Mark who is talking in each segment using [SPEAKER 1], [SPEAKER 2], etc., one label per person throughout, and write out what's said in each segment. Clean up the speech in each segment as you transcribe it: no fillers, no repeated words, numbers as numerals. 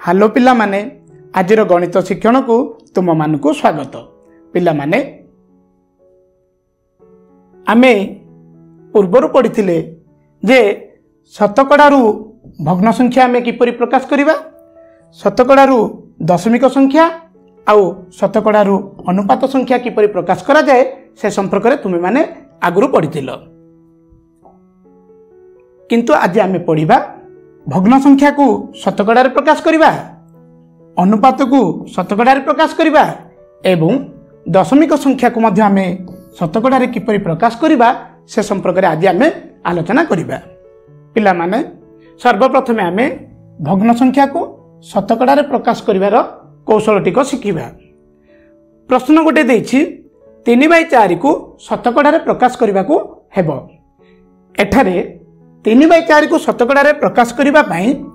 [SPEAKER 1] Hello पिला माने आज गणित शिक्षण को तुम मान को स्वागत। पिला माने आमे पूर्वर पढ़ी जे शतकड़ारू भग्न संख्या आमे किपरि प्रकाश करिबा, शतकड़ारू दशमिक संख्या आउ शतकड़ारू अनुपात संख्या किपरि प्रकाश करा जाए से संपर्क में तुम माने आगुरु पढ़ी। किंतु आज आमे पढ़िबा भग्न संख्या को शतकड़ा प्रकाश करिबा, अनुपात को शतकड़ा प्रकाश करिबा एवं दशमिक संख्या को मध्य आमे शतकड़ा किपरि प्रकाश करिबा से संपर्क में आज आमे आलोचना करिबा। पिला माने सर्वप्रथम आमे भग्न संख्या को शतकड़ा प्रकाश करिवार कौशलटिक शिखिबा। प्रश्न गोटे देछि 3/4 को शतकड़ा प्रकाश करिबा को हेबो। एठारे 3/4 को शतकड़ा प्रकाश करिबा पई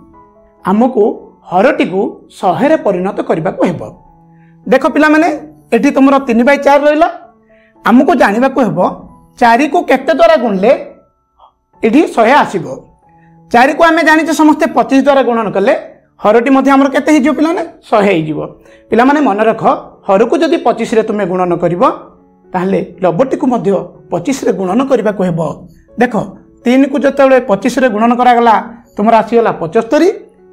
[SPEAKER 1] हमको हरटी को 100 रे परिणत करिबा को हेबो। देखो पिला माने एठी तुमरो 3/4 रहला, हमको जानिबा को हेबो 4 को केते द्वारा गुणले एठी 100 आसीबो। 4 को आमे जानिचे समस्ते 25 द्वारा गुणन कले हरटी मध्ये हमर केते हिजो पिला माने 100 हिजो। पिला माने मन रख हर को जदि 25 रे तुमे गुणन करिवो ताहले लबटी को मध्ये 25 रे गुणन करिबा को हेबो। देखो 3 को जतले 25 रे गुणन करा गला तुमर आसीगला 75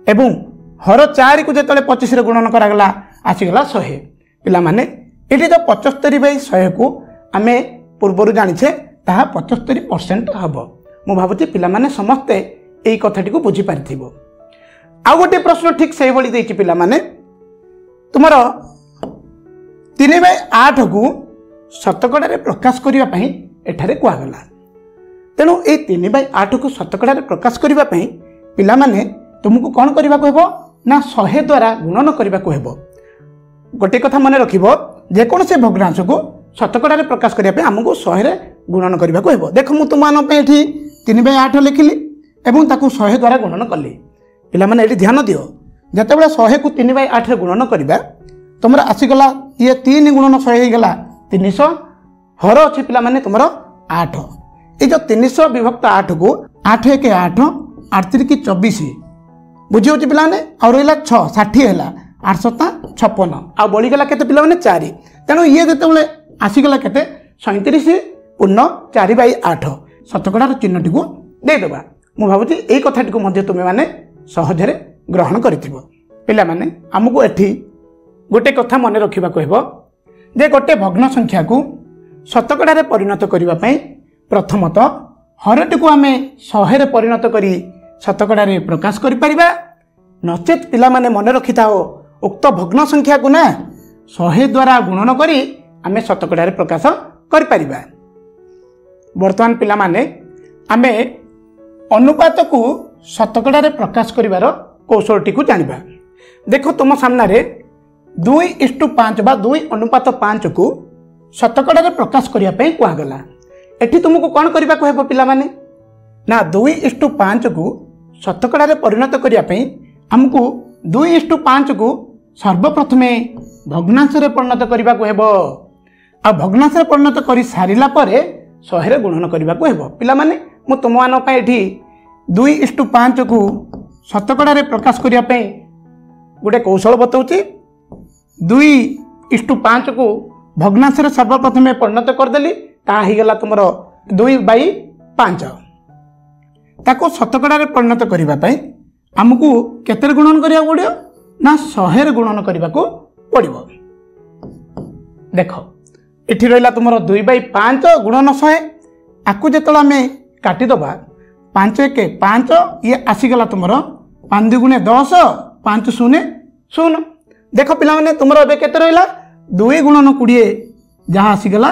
[SPEAKER 1] एवं हर 4 को जतले 25 रे गुणन करा गला आसीगला 100। पिला माने एठी जो 75/100 को आमे पूर्वरु जानिछे ताहा 75% हबो। मु भाबुची पिला माने समस्ते एई कथाटी को बुझी पारिथिबो। आ गोटे प्रश्न ठीक से बळी देछि पिला माने तुमरो 3/8 को शतकड़ा रे प्रकाश करिवा पई एठारे कुआ गला। तेणु ये 3/8 को शतकड़ा प्रकाश करने पिला माने तुमको कौन करने को हेबो ना 100 द्वारा गुणन करने को हेबो। गोटे कथा मन रखिबो जेकोसी भग्नांश को शतकड़ा प्रकाश करने आमको 100 रे गुणन करने को हेबो। देख मु तुम ये 3/8 लिखिली एवं ताकू 100 द्वारा गुणन कली। पिला माने ये ध्यान दियो जितेबाला 100 को 3/8 रे गुणन करबा तुमर आसीगला ये 3 गुणन 100 हो गला 300 हर अच्छी पिला माने तुमर 8। ये जो 300 विभक्त 8 को 8 1 8 8 3 की 24 बुझी पिला ने और रहा 6 60 है 8 7 56 आ बढ़ीगला के पिला माने 4। तेणु ये जिते आसीगला के 37 पूर्ण 4/8 शतकड़ार चिन्हटी को देदेबा। मु भावुची यही कथाटी को तुम्हें मैंने सहजरे ग्रहण करिथिबो। पिला माने हमको एठी गोटे कथा मन रखिबा को हेबो जे गोटे भग्न संख्या को शतकड़ा परिणत करिबा पई प्रथमतः हरटी को आमे 100 रे परिणत करी शतकड़ा प्रकाश करि परिबा। नचेत पिला माने मन रखि थाओ उक्त भग्न संख्या को ना 100 द्वारा गुणन करी आमे शतकड़ा प्रकाश करि परिबा। वर्तमान पिला माने आमे अनुपात को शतकड़ा प्रकाश करिवार कौशलटी को जानिबा। देखो तुम सामने 2:5 बा 2:5 को शतकड़ा प्रकाश करिया पई कुआ गला। एठी तुमको कौन करने को हेबो पिला माने ना 2:5 को शतकड़ा परिणत करिया पई हमको 2:5 को सर्वप्रथमे भग्नांश रे परिणत करिबा को हेबो। आ भग्नांश रे परिणत करि सारिला परे 100 रे गुणन करिबा को हेबो। पिला माने मु तुम मान पई एठी 2:5 को शतकड़ा प्रकाश करिया पई गोटे कौशल बताउची। 2:5 को भग्नांश रे सर्वप्रथमे परिणत करदेली ता ही गला तुमर 2/5 ताको शतकड़ा परिणत करिबा पई हमकु केते गुणन करिया पड़ियो ना 100 रे गुणन करिबा को पड़िबो। देखो एठी रहला तुमर 2/5 गुणन 100 आकु जेतला में काटी दबा 5 1 5 ये आसीगला तुमर 5 2 गुणे 10 5 0 0। देखो पिला माने तुमर एबे केते रहला 2 गुणन 20 जहाँ आसीगला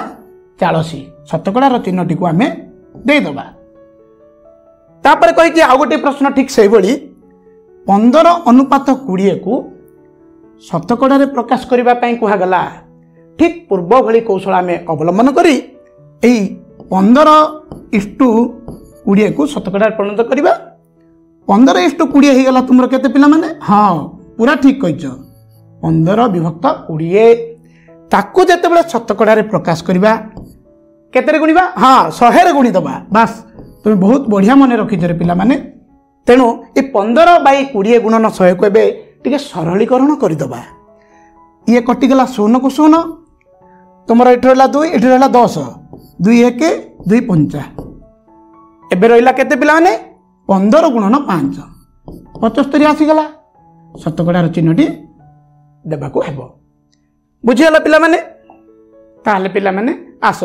[SPEAKER 1] 40 शतकड़ार चिन्हटी को आमे दे दबा। तापर कहि आ गोटे प्रश्न ठीक से बड़ी 15:20 को शतकड़ा प्रकाश करबा पई कुहा गला। ठीक पूर्व भली कौशल आमे अवलंबन करी एई 15:20 को शतकड़ा परिणत करबा। 15:20 ही गला तुमर केते पिला माने हाँ पूरा ठीक कहिछ 15/20 ताकू जेतेबेले शतकड़ा प्रकाश करबा केते गुणिबा हाँ 100 रे गुणी दबा। बास तुम बहुत बढ़िया मन रखिछ रे पिला माने। तेणु ये 15/20 गुणन 100 को टिके सरलीकरण करदे ये कटिगला 0 को 0 तुम ये रहा 2 ये रहा 10 2 1 2 5 एबे रहा केते पिला माने 15 गुणन 5 75 आसीगला शतकड़ार चिन्हटी देबाकू हेबो बुझीगला पिला माने ताहले पिला माने आस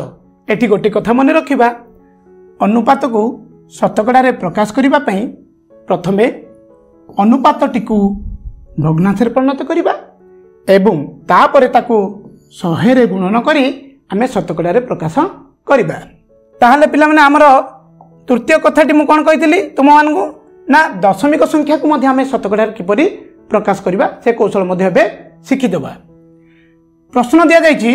[SPEAKER 1] एठी गोटे कथा मन रखिबा अनुपात को शतकड़ारे प्रकाश करिबा पई प्रथमे अनुपातटी को भग्नांशरे परिणत करिबा एवं तापरे ताकू 100 रे गुणन करी आमे शतकड़ारे प्रकाश करिबा ताहले पिला माने हमर तृतीय कथाटी मु कोन कहितली तुम मानकू ना दशमिक संख्या को मध्य आमे शतकड़ारे किपरि प्रकाश करिबा से कौशल मध्य हेबे शिखि देबा प्रश्न दिया जायछि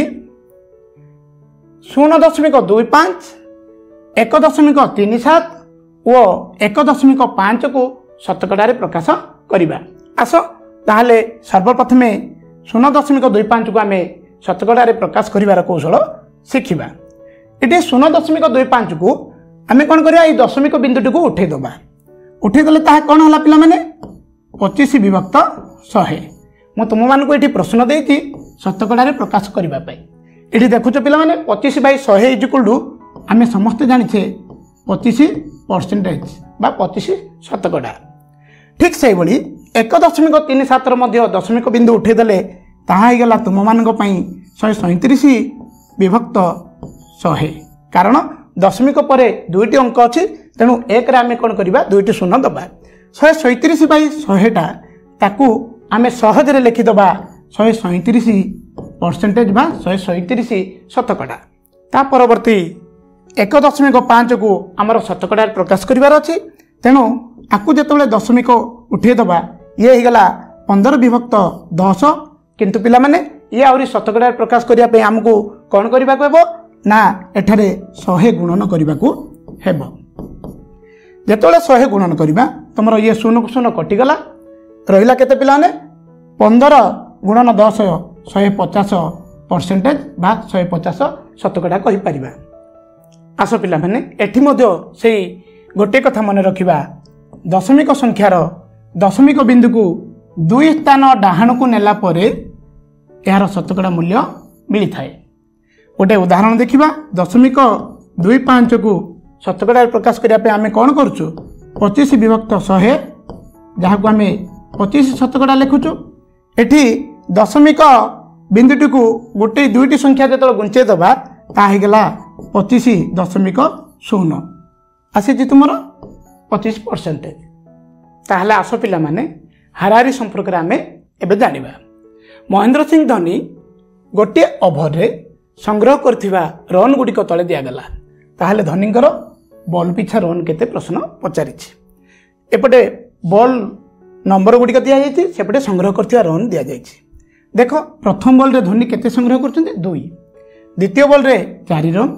[SPEAKER 1] 0.25 1.37 और 1.5 को शतकड़ारे प्रकाश करिबा आस ताहले सर्वप्रथमे 0.25 को आमे शतकड़ारे प्रकाश करिवार कौशल शिखिबा एटी 0.25 को आमे कोन करिया ए दशमिक बिंदुटी को उठे देले ताहा कोन होला पिला माने 25 विभक्त 100 मु तुम मान को एटी प्रश्न देती शतकड़ारे प्रकाश करिबा पई एटी देखुछ पिला माने 25/100 इक्वल टू आमे समस्त जानिछे 25% बा 25 शतकड़ा ठीक से बड़ी 1.37 मध्य दशमिक बिंदु उठे देले ताहा ही गला तुम मान को पई 137 विभक्त 100 कारण दशमिक परे दुईटी अंक अछि तेणु एक रे आमे कोन करबा दुईटी शून्य दबा 137/100 टा ताकू आमे सहज रे लिखि दबा 137% बा 137 शतकड़ा ता परवर्ती 1.5 को आमर शतकड़ा प्रकाश करिवार अछि तेणु आकु जेतबेले दशमिक उठे दबा ये ही गला 15 विभक्त 10 किंतु पिला माने ये आउरी शतकड़ा प्रकाश करिया पे हमकु कोन करिबा को हेबो ना एठारे 100 गुणन करिबा को हेबो जेतबेले 100 गुणन करिबा तमरो ये 0 को 0 कटि गला रहिला केते पिला माने 15 गुणन 10 150% बा 150 शतकड़ा कहि परिबा आस पिला माने एठी मध्य सेही गोटे कथा मन रखिबा दशमिक संख्यार दशमिक बिंदु को 2 स्थान डाहाण को नेला परे यार शतकड़ा मूल्य मिली थाए गोटे उदाहरण देखिबा 0.25 को शतकड़ा प्रकाश करिया पे आमे कोन करछु 25 विभक्त 100 जहा को आमे 25 शतकड़ा लिखुछु एठी दशमिक बिंदुटी को गोटे दुईटी संख्या जेतल गुंचे दबा ता ही गला 25.0 आसी जी तुमर 25% ताहले आस पिला माने हाराहारी संपर्क रे आमे एबे जानिबा महेंद्र सिंह धोनी गोटे ओभर रे संग्रह करथिबा रन गुडी को तळे दिया गला ताहले धोनीकर बॉल पिछा रन केते प्रश्न पचारिछि एपटे बॉल नंबर गुडी को दिया जायछि सेपटे संग्रह करथिबा रन दिया जायछि देखो प्रथम बॉल रे धोनी केते संग्रह करछन्ते 2 द्वितीय बॉल रे 4 रन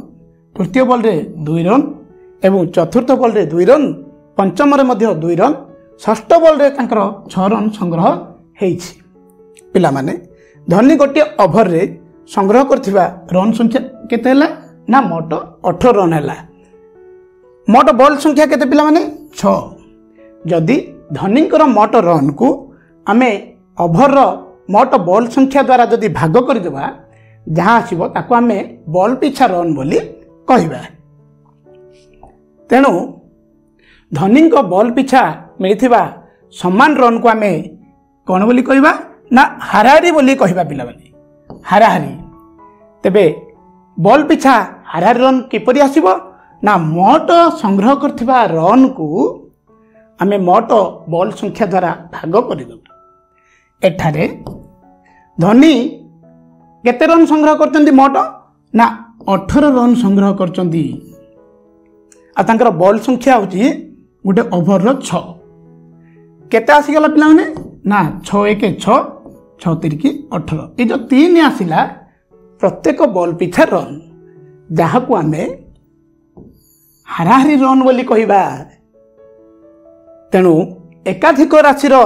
[SPEAKER 1] तृतीय बॉल रे 2 रन एवं चतुर्थ बॉल रे 2 रन पंचम रे मध्य 2 रन षष्ठ बॉल रे तांकर 6 रन संग्रह हेछि पिला माने धोनी गोटे ओभर रे संग्रह करथिबा रन संख्या केते हला ना मोट 18 रन हला मोट बॉल संख्या केते पिला माने 6 जदि धोनीकर मोट रन को आमे ओभर रो मोट बॉल संख्या द्वारा जदि भाग कर देबा जहाँ आसीबो ताको आमे बॉल पिछा रन बोली कहिबा तेणु धोनी को बॉल पिछा मिलिथिबा समान रन को आमे कोन बोली कहिबा ना हाराहारी बोली कहिबा पिला माने हाराहारी तेबे बॉल पिछा हाराहारी रन किपरि आसीबो ना मोट संग्रह करथिबा रन को आमे मोट बॉल संख्या द्वारा भाग करि देबा एठारे धोनी केते रन संग्रह करचंदी मोट ना 18 रन संग्रह करचंदी आ तांकर बॉल संख्या होची गोटे ओभर रो 6 केते आसी गला पिला माने ना 6 1 6 6 3 की 18 ए जो 3 आसिला प्रत्येक बॉल पिछा रन जहा को आमे हाराहारी रन बोली कहिबा तेणु एकाधिक राशि रो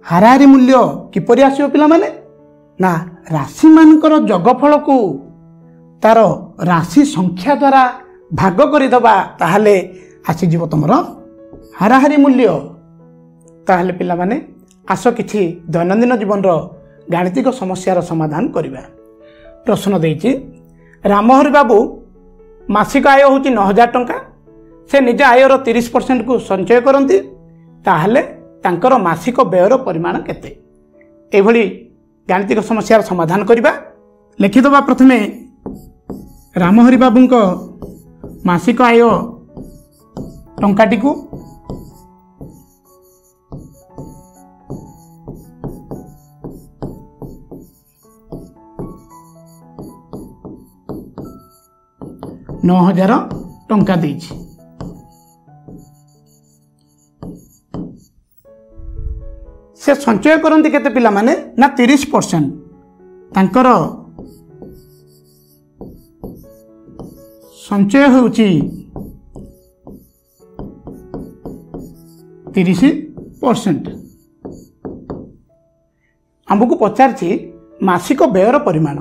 [SPEAKER 1] हाराहारी मूल्य किपरि आसीबो पिला माने ना राशि मानकर जगफल को तार राशि संख्या द्वारा भाग करदबा ताहले आसीଯିव तुमर हाराहारी मूल्य ताहले पिला माने आस किछि दैनंदिन जीवन गाणितिक समस्यार समाधान करिबा। प्रश्न देइछि रामहरि बाबू मासिक आय होछि 9000 टंका। से निज आयर 30% को संचय करती ताहले तांकर मासिक व्ययर परिमाण केते। एभली गाणितिक समस्यार समाधान करिबा। लिखिदबा प्रथमे रामहरि बाबूंक मासिक आय टंकाटी को नौ हजार टंका देइछि। से संचय करती केते पिला माने ना 30%। तांकर संचय होउछि 30%। आमको पचारछि मासिक व्ययर परिमाण।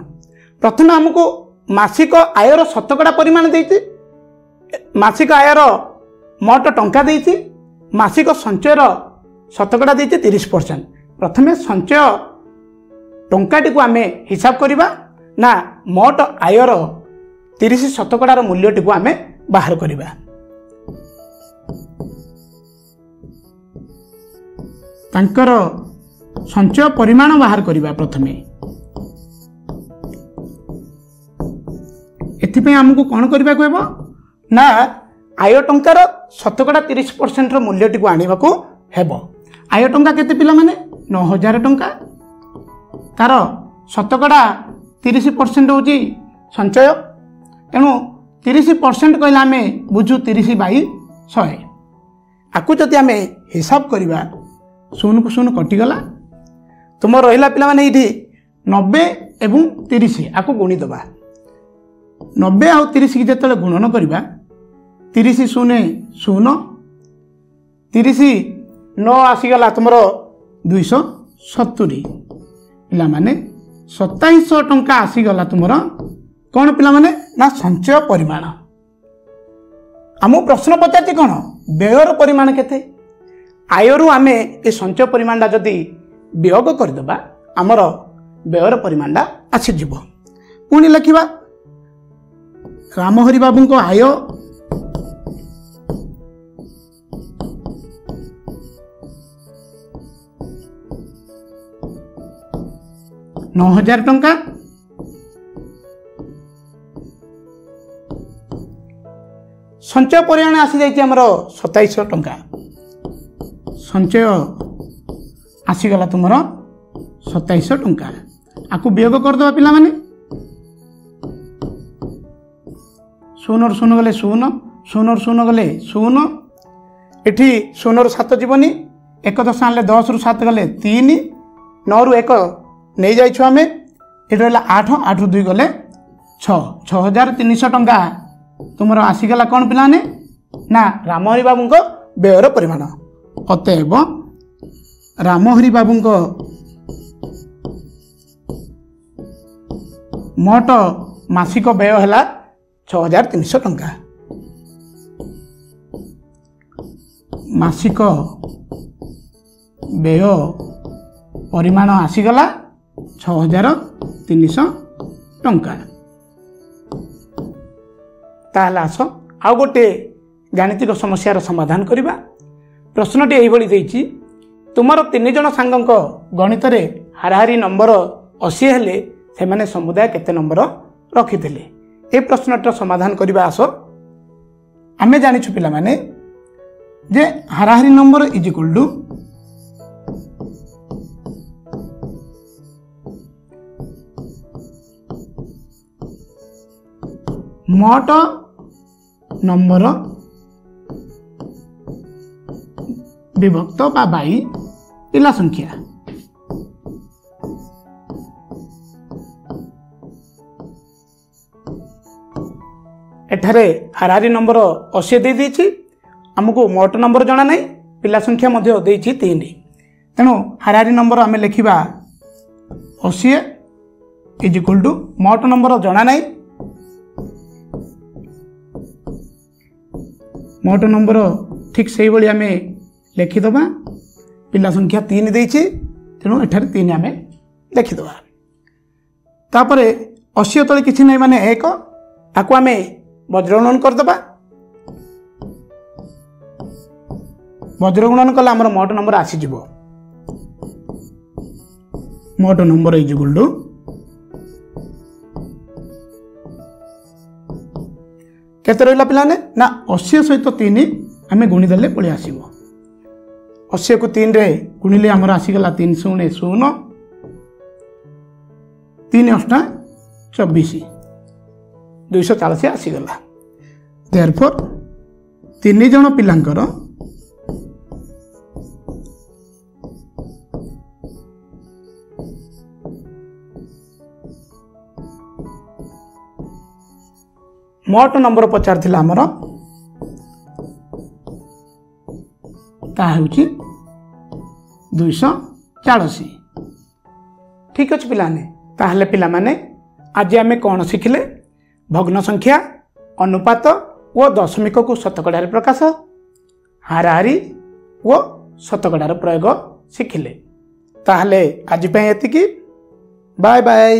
[SPEAKER 1] प्रथम आमको मासिक आयर शतकड़ा परिमाण देइछि, मासिक आयर मोट टंका देइछि, मासिक संचयर शतकड़ा देइछि 30%। प्रथमे संचय टंकाटी को आमे हिसाब करिबा ना मोट आयर 30 शतकड़ार मूल्यटी को आमे बाहर करिबा। तांकर संचय परिमाण बाहर करिबा। प्रथमे एथिपे हमको कौन करबा कहबो ना आय टंकार शतकड़ा 30% रो मूल्यटी को आनिबा को हेबो। आय टंका केते पिला माने 9000 टंका। तार शतकड़ा 30% होची संचय। तेणु 30% कहला आमे बुझू 30/100। आकु जदि आमे हिसाब करिबा 0 को 0 कटि गला। तुम रहिला पिला माने इठी 90 एवं 30 आकु गुणी दबा। 90 और 30 की जतले गुणन करिबा 30 0 0 30 9 आसीगला तुमर 270 पिला माने 2700 टंका आसीगला तुमर कौन पिला माने ना संचय परिमाण। आमु प्रश्न पचारती कौन व्ययर परिमाण केते। आयरु आमे ए संचय परिमाणटा जदि वियोग करदेबा आमर व्ययर परिमाणटा आसीजिब। पुणी लिखिबा रामहरि बाबूंको आय 9000 टंका। संचय परिमाण आसी जाइए आमर 2700 टंका। संचय आसीगला तुमर 2700 टंका। आकु वियोग करदेबा पिला माने 0 0 गले 0 0 0 गले 0 एठी 0 रु 7 जीवनी 1 10 आनले 10 रु 7 गले 3 9 रु 1 नहीं जाइछु आमे एठी रहला 8 8 रु 2 गले 6 6300 टंका तुमर आसीगला कौन पिलाने ना रामहरि बाबूंको व्ययर परिमाण। अतएव रामहरि बाबूंको मोट मासिक व्यय है 6300 टंका। मासिक व्यय परिमाण आसीगला 6300 टंका। ताहला आस आउ गोटे गाणितिक समस्यार समाधान करिबा। प्रश्नटी एइभଳି देइछि तुमर 3 जण सांगक गणित रे हाराहारी नंबर 80 हेले सेमाने समुदाय केते नंबर रखिथिले। ए प्रश्नटर समाधान करिबा आस। आमे जानिछु पिला माने जे हाराहारी नंबर इज इक्वल टू मोट नंबर विभक्त बाई पिला संख्या। एठारे हाराहारी नंबर 80 दे देछि। हमको मोट नंबर जाना नहीं, पिला संख्या मध्य देछि 3। तेणु हाराहारी नंबर आमे लिखिबा 80 इज इक्वल टू मोट नंबर जाना नहीं, मोट नंबर ठीक से ही आमे लिखिदबा पिला संख्या 3 देछि तेणु एठारे 3 आमे लिखिदेवा। तापर 80 तले किछि नै माने 1 ताकू आमे वज्रगुणन करदेबा। वज्रगुणन कले आमर मोट नंबर आसीजिव। मोट नंबर इज इक्वल टू केते रहिला पिलाने ना 80 सहित 3 आमे गुणी देले पळि आसीबो। 80 को 3 रे गुणिले हमर आसी गला 3 शून्य 0 3 8 24 240 आसी गला। देयरफॉर 3 जण पिलांकर मोट नंबर पचार थिला हमर ता होची 240। ठीक अछि पिलाने ताहले पिला माने आज आमे कोन शिखिले भग्न संख्या अनुपात और दशमिक को शतकड़ा रे प्रकाश हाराहारी और शतकड़ार प्रयोग शिखिले। ताहले आज पे एतिकी बाय बाय।